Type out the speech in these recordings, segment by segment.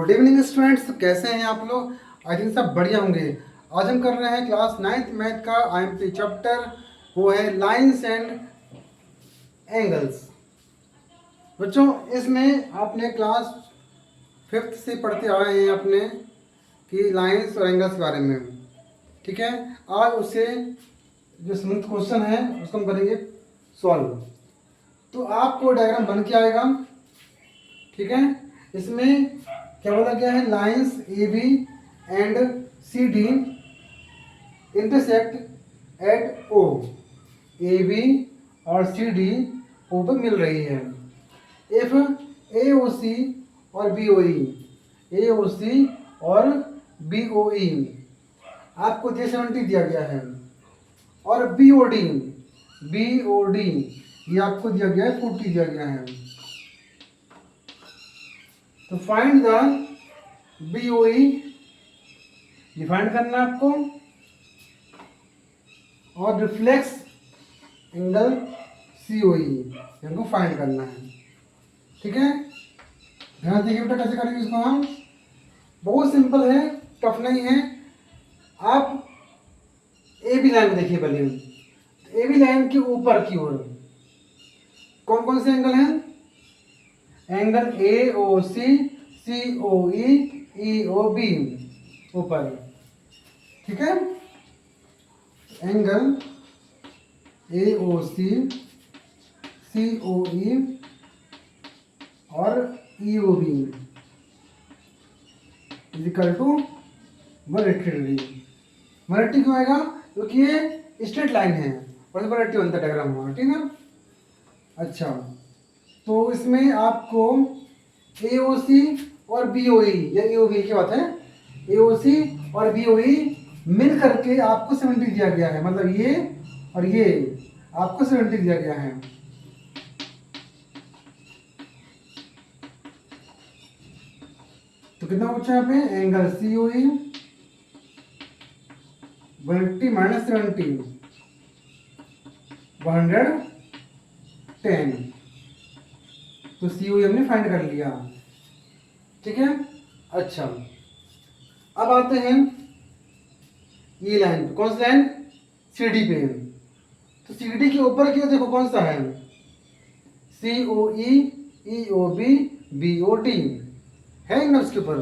Good evening students, कैसे हैं आप लोग। आई थिंक सब बढ़िया होंगे। आज हम कर रहे हैं क्लास 9th मैथ का आईएमपी चैप्टर, वो है लाइंस एंड एंगल्स। बच्चों, इसमें आपने क्लास 5th से पढ़ते आए हैं अपने कि लाइंस और एंगल्स के बारे में, ठीक है। आज उससे जो समझ क्वेश्चन है उसको हम करेंगे सॉल्व। तो आपको डायग्राम बन के आएगा, ठीक है। इसमें क्या बोला गया है, lines A B and C D intersect at O. A B और सी डी ओ पर मिल रही है। इफ ए ओ सी और बी ओ ई, ए ओ सी और बी ओ ई आपको 70 दिया गया है, और बी ओ डी ये आपको दिया गया है 40 दिया गया है। तो find the B O E, defined करना है आपको, और रिफ्लेक्स एंगल सी ओ ई इनको फाइंड करना है, ठीक है। ध्यान देखिए बेटा, कैसे करेंगे इसको हम। बहुत सिंपल है, टफ नहीं है। आप ए बी लाइन देखिए पहले। ए बी लाइन के ऊपर की ओर कौन कौन से एंगल हैं? Angle A O C, C O E O B ऊपर, ठीक है। Angle A O C O E और E O B is equal to 180 degree. 180 क्यों आएगा? क्योंकि ये स्ट्रेट लाइन है और 180 बनता डायग्राम हुआ, ठीक है। अच्छा, तो इसमें आपको ए ओ सी और बी ओ ई, या ए ओ बी की बात है, ए ओ सी और बी ओ ई मिल करके आपको 70 दिया गया है। मतलब ये और ये आपको 70 दिया गया है। तो कितना बचा यहाँ पे? एंगल सी ओ ई 180 माइनस 70 110। तो सी ओ ई हमने फाइंड कर लिया, ठीक है। अच्छा, अब आते हैं ये लाइन पे। कौन सी लाइन? सी डी पे। तो सी डी के ऊपर की देखो कौन सा है? C O E O B B O D है ना। उसके ऊपर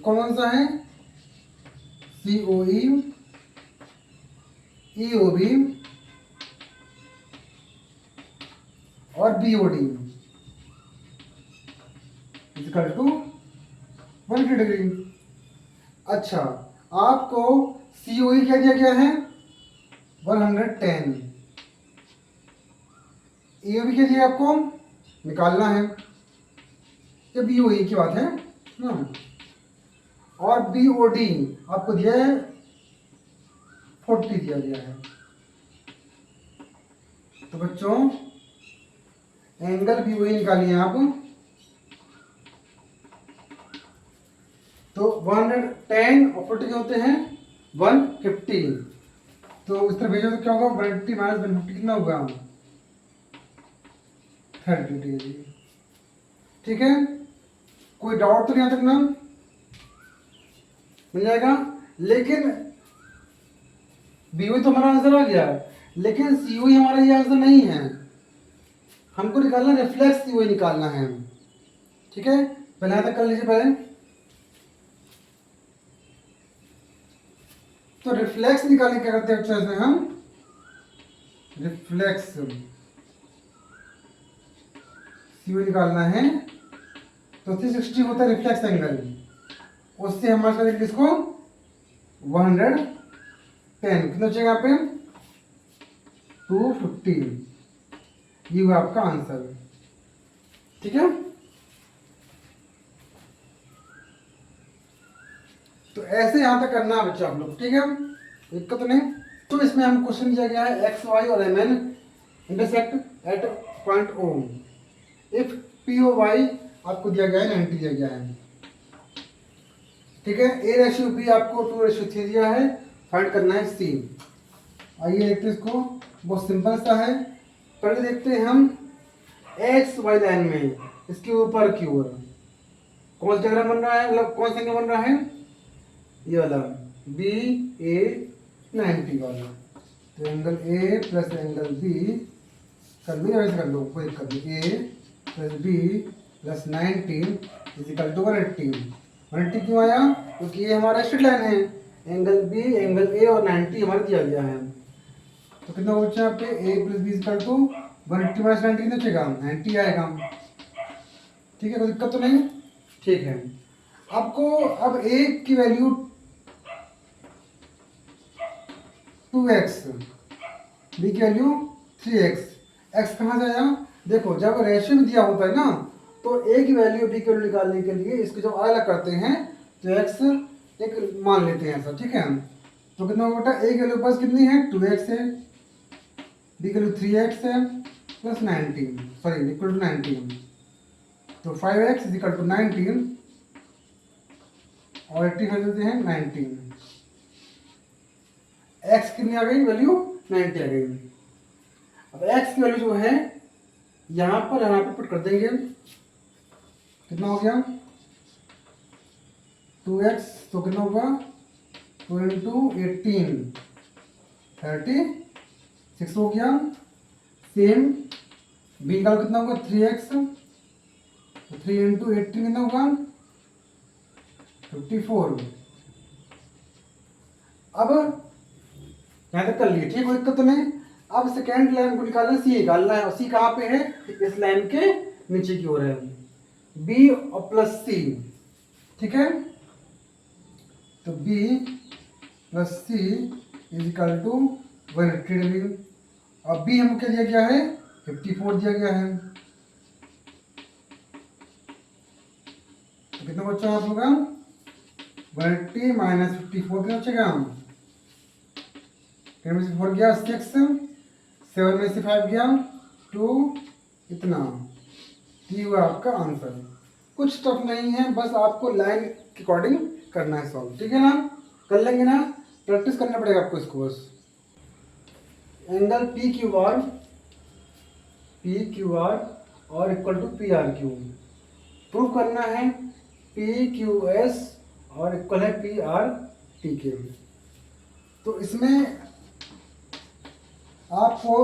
कौन सा है? C O E O B और B O D equal to 180 degree. अच्छा, आपको सी ओ ई क्या दिया गया है? 110। ई ओ बी क्या दिया आपको? निकालना है, ये बी ओ ई की बात है ना। और बी ओ डी आपको दिया है 40 दिया गया है। तो बच्चों, एंगल बी ओ ई निकालिए आप। तो 110 और 40 क्या होते हैं? 150। तो इस तरह भेजो तो क्या होगा? 180 माइनस 150 कितना होगा? 30 डिग्री, ठीक है। कोई डाउट तो नहीं यहाँ तक ना? मिल जाएगा। लेकिन बीओ तो हमारा आंसर आ गया, लेकिन सीओ हमारा ये आंसर नहीं है। हमको निकालना रिफ्लेक्स सीओ निकालना है, ठीक है। पहले यहाँ तक कर लीजिए पहले। तो रिफ्लेक्स निकालने क्या करते हैं बच्चों? इसमें हम रिफ्लेक्स सीओ निकालना है। तो 360 होता है रिफ्लेक्स एंगल, उससे हमारे साथ इसको 110 कितना बचेगा यहाँ पे? 250। ये हुआ आपका आंसर, ठीक है। तो ऐसे यहां तक करना है बच्चा आप लोग, ठीक है, दिक्कत तो नहीं। तो इसमें हम क्वेश्चन दिया गया है एक्स वाई और M N intersect at point O. If P O Y आपको दिया गया है 90 दिया गया है, ठीक है। ए रेशियो बी आपको 2:3 दिया है, फाइंड करना है सी। आइए देखते हैं इसको, बहुत सिंपल सा है। पहले देखते हैं हम एक्स वाई लाइन में इसके ऊपर की ओर कौन सा डायग्राम बन रहा है, मतलब कौन सा एंगल बन रहा है, ये वाला बी ए 90 वाला। तो angle A plus angle B कर लो या वैसे कर लो, कोई दिक्कत नहीं। A plus B plus 90 is equal to 180। 180 क्यों आया, क्योंकि ये हमारा स्ट्रेट लाइन है, एंगल बी एंगल ए और 90 हमारा दिया गया है। तो कितना बचा यहाँ पे, A plus B equal to 180 minus 90 कितना बचेगा, 90 आएगा। ठीक है, कोई दिक्कत तो नहीं। ठीक है, आपको अब ए की वैल्यू 2x, बी की वैल्यू 3x, x कहाँ से आया, देखो जब रेशियो में दिया होता है ना, तो ए की वैल्यू बी की वैल्यू निकालने के लिए इसको जब अलग करते हैं तो x एक मान लेते हैं ऐसा। ठीक है, तो कितना होगा बेटा, ए की वैल्यू बस कितनी है, 2x है, बी की वैल्यू 3x है प्लस 19, सॉरी इक्वल टू 19। तो 5x इज इक्वल टू 19 और 80 कर देते हैं 19। x कितनी आ गई, वैल्यू 90 आ गई। अब x की वैल्यू जो है यहाँ पे पुट कर देंगे, कितना हो गया 2x, तो कितना होगा 2 इंटू 18 36 हो गया। सेम बी का कितना होगा 3x, 3 इंटू 18 कितना होगा 54। अब यहाँ तक कर लिए, ठीक, कोई दिक्कत तो नहीं। अब सेकेंड लाइन को निकालना, सी निकालना है, और सी कहाँ पे है, इस लाइन के नीचे की ओर है, बी और प्लस सी। ठीक है, तो B plus C is equal to 180 degree. और बी हमको क्या दिया गया है, 54 दिया गया है। तो कितना बच्चा आप लोग 180 माइनस 54 कितना बचेगा, 10 में से 4 गया 6, 7 में से 5 गया 2, इतना, ये हुआ आपका आंसर। कुछ टफ नहीं है, बस आपको लाइन के अकॉर्डिंग करना है सॉल्व। ठीक है ना, कर लेंगे ना, प्रैक्टिस करना पड़ेगा आपको इसको बस। एंगल पी क्यू आर और equal to P R Q, prove करना है पी क्यू एस और इक्वल है पी आर टी के। तो इसमें आपको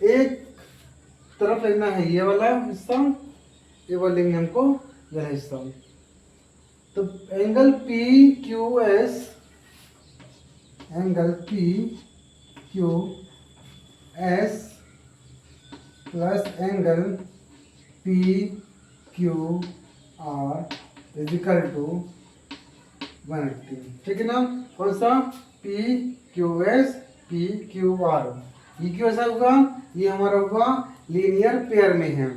एक तरफ लेना है ये वाला हिस्सा, ये वाला लेंगे हमको यह हिस्सा। तो angle P Q S, angle P Q S plus angle P Q R is equal to 180। ठीक है ना, कौन सा, P Q S P Q R, ये क्यों ऐसा होगा, ये हमारा होगा लीनियर पेयर में है,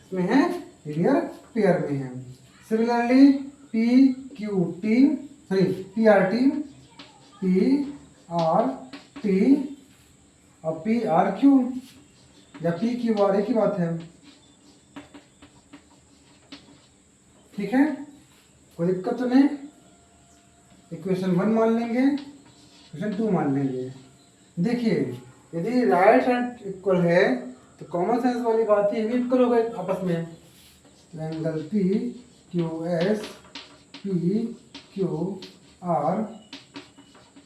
इसमें है लीनियर पेयर में है। Similarly P Q T, sorry P R T और पी आर क्यू या पी क्यू आर एक ही बात है। ठीक है, कोई दिक्कत तो नहीं। इक्वेशन 1 मान लेंगे, इक्वेशन 2 मान लेंगे। देखिए यदि राइट हैंड इक्वल है तो कॉमन सेंस वाली बात है, ये भी इक्वल हो गए आपस में। Angle P Q S P Q R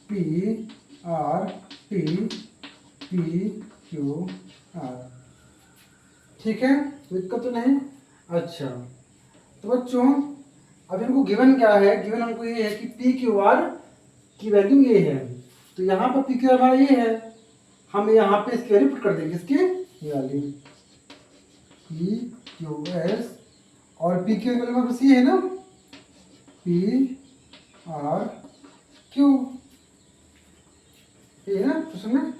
T P Q are. ठीक है, दिक्कत तो नहीं। अच्छा, तो बच्चों अब इनको गिवन क्या है, गिवन हमको ये है कि पी क्यू आर की वैल्यू ये है, तो यहाँ पर पी क्यू आर हमारा ये है, हम यहाँ पे इसकी वैल्यू पुट कर देंगे, इसकी ये वाली पी क्यू एस और पी क्यू आर बस ये है ना, पी आर क्यू, ये है ना क्वेश्चन में,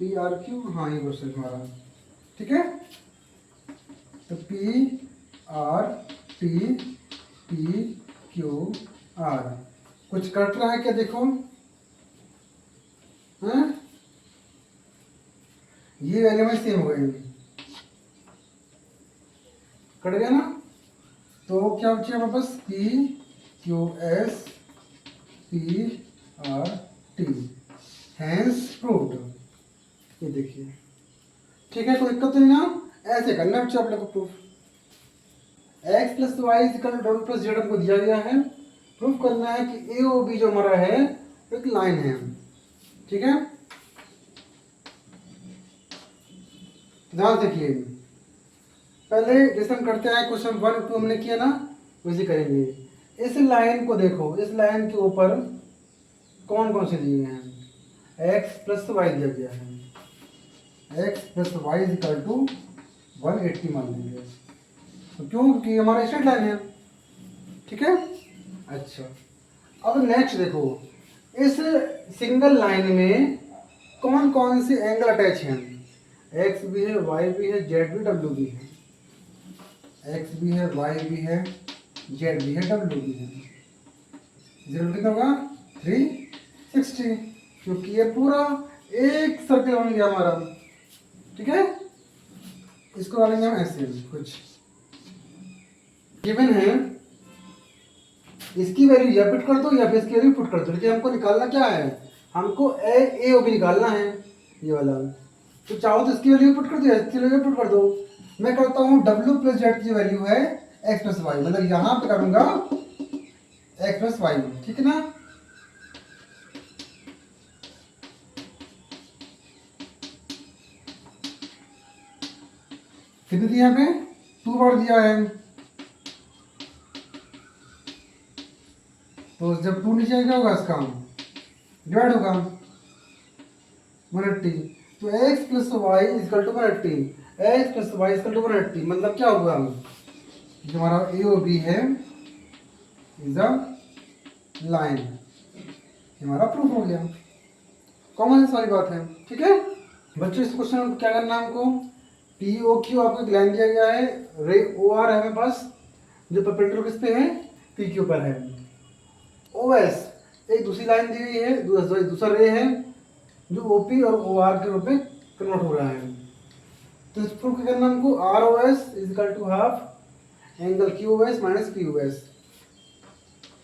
पी आर क्यू, हाँ ये क्वेश्चन हमारा। ठीक है, तो P R T P Q are, कुछ कट रहा है क्या, देखो हाँ, ये वैल्यू में सेम हो गई, कट गया ना। तो क्या बचेगा वापस, P Q S P R T, hence proved. ये देखिए, ठीक है, कोई दिक्कत नहीं ना, ऐसे करना बच्चे आप लोग को proof. X plus Y equal to W plus Z हमको दिया गया है। प्रूफ करना है कि ए ओ बी जो हमारा है एक लाइन है। ठीक है, ध्यान देखिए, पहले जैसे हम करते हैं क्वेश्चन 1 2 हमने किया ना, वैसे करेंगे। इस लाइन को देखो, इस लाइन के ऊपर कौन कौन से दिए हैं, एक्स प्लस वाई दिया गया है। X plus Y equal to 180 मान लेंगे, तो क्यों, क्योंकि हमारा स्ट्रेट लाइन है। ठीक है, अच्छा अब नेक्स्ट देखो, इस सिंगल लाइन में कौन कौन से एंगल अटैच हैं, एक्स भी है, वाई भी है, जेड भी, डब्ल्यू भी है। एक्स भी है, वाई भी है, जेड भी है, डब्ल्यू भी है। जीरो कितना होगा 360, क्योंकि ये पूरा एक सर्कल बन गया हमारा। ठीक है, इसको डालेंगे हम ऐसे कुछ गिवन है, इसकी वैल्यू या पुट कर दो या फिर इसकी वैल्यू पुट कर दो। लेकिन हमको निकालना क्या है, हमको ए ओ बी निकालना है, ये वाला। तो चाहो तो इसकी वैल्यू पुट कर दो या इसकी वैल्यू पुट कर दो। मैं करता हूँ डब्ल्यू प्लस जेड की वैल्यू है एक्स प्लस वाई, मतलब यहाँ पे करूँगा एक्स प्लस वाई। ठीक है ना, कितनी दी यहाँ पे 2 बार दिया है, तो जब 2 नीचे क्या होगा, इसका डिवाइड होगा 180। तो x plus Y equal to 180, X plus Y equal to 180, मतलब क्या होगा, जो हमारा ए ओ बी है इज अ लाइन, हमारा प्रूफ हो गया। कॉमन सेंस वाली बात है। ठीक है बच्चों, इस क्वेश्चन को क्या करना है हमको, पी ओ क्यू आपको एक लाइन दिया गया है, रे ओ आर है हमें पास, जो परपेंडिकुलर किस पे है, पी क्यू पर है। ओ एस एक दूसरी लाइन दी गई है, दूसरा रे है जो ओ पी और ओ आर के रूप में कन्वर्ट हो रहा है। तो इस प्रूफ क्या करना हमको, R O S is equal to half angle Q O S minus P O S.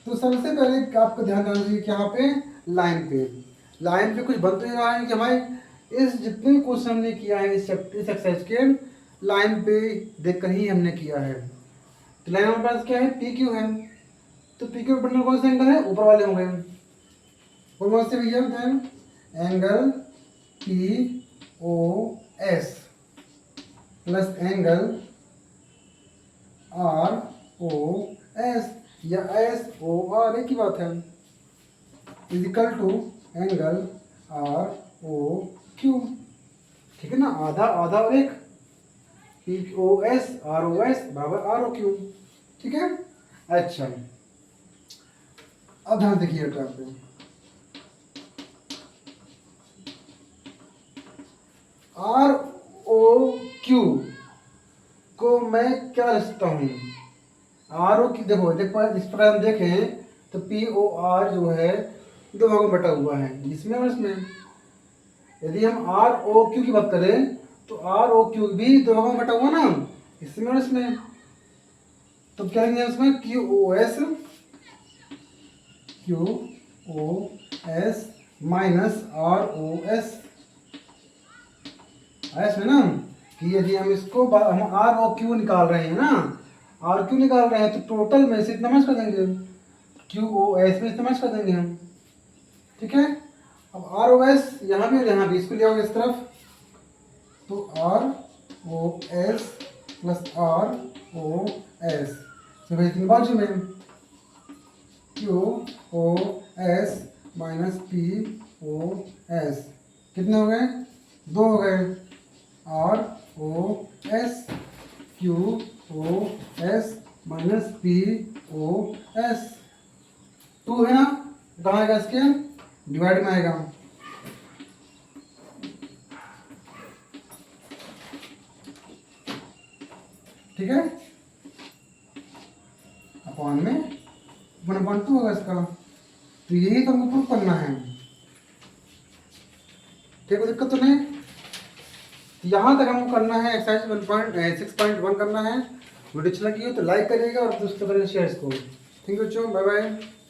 तो सबसे पहले आपको ध्यान देना चाहिए कि यहाँ पे लाइन पे कुछ बन तो रहा है कि हमारे इस जितने भी क्वेश्चन हमने किया है इस एक्सरसाइज के लाइन पे देखकर ही हमने किया है। तो लाइन हमारे पास क्या है, पी क्यू है, तो पी क्यू पर कौन से एंगल है, ऊपर वाले होंगे, कौन से भैया, then angle P O S plus angle R O S या एस ओ आर, एक ही बात है, equal to angle R O Q. ठीक है ना, आधा आधा और एक, P O S R O S बराबर आर ओ क्यू। ठीक है, अच्छा अब ध्यान देखिए ग्राफ पे, आर ओ क्यू को मैं क्या लिखता हूँ, आर ओ क्यू, देखो इस पर हम देखें तो पी ओ आर जो है 2 भागों में बटा हुआ है, इसमें और इसमें। यदि हम आर ओ क्यू की बात करें तो आर ओ क्यू भी 2 भागों में बटा हुआ ना, इसमें और इसमें। तो क्या लेंगे उसमें, Q O S minus R O S, इसमें ना, कि यदि हम इसको हम आर ओ क्यू निकाल रहे हैं ना, आर क्यू निकाल रहे हैं, तो टोटल में से इतना मैच कर देंगे, क्यू ओ एस में इतना मैच कर देंगे हम। ठीक है, अब आर ओ एस यहाँ भी और यहाँ भी, इसको ले आओगे इस तरफ, तो R O S plus R O S, तो भाई तीन बाजू में Q O S minus P O S, कितने हो गए, 2 हो गए, R O S Q O S minus P O S, 2 है ना, कहाँ आएगा, इसके डिवाइड में आएगा। ठीक है, अपॉन में 1/2 होगा इसका, तो यही तो हमको प्रूफ करना है। ठीक है, दिक्कत तो नहीं, यहाँ तक हमको करना है, एक्सरसाइज 6.1 करना है। वीडियो अच्छा लगी हो तो लाइक करिएगा और दोस्तों करें शेयर इसको। Thank you, bye bye.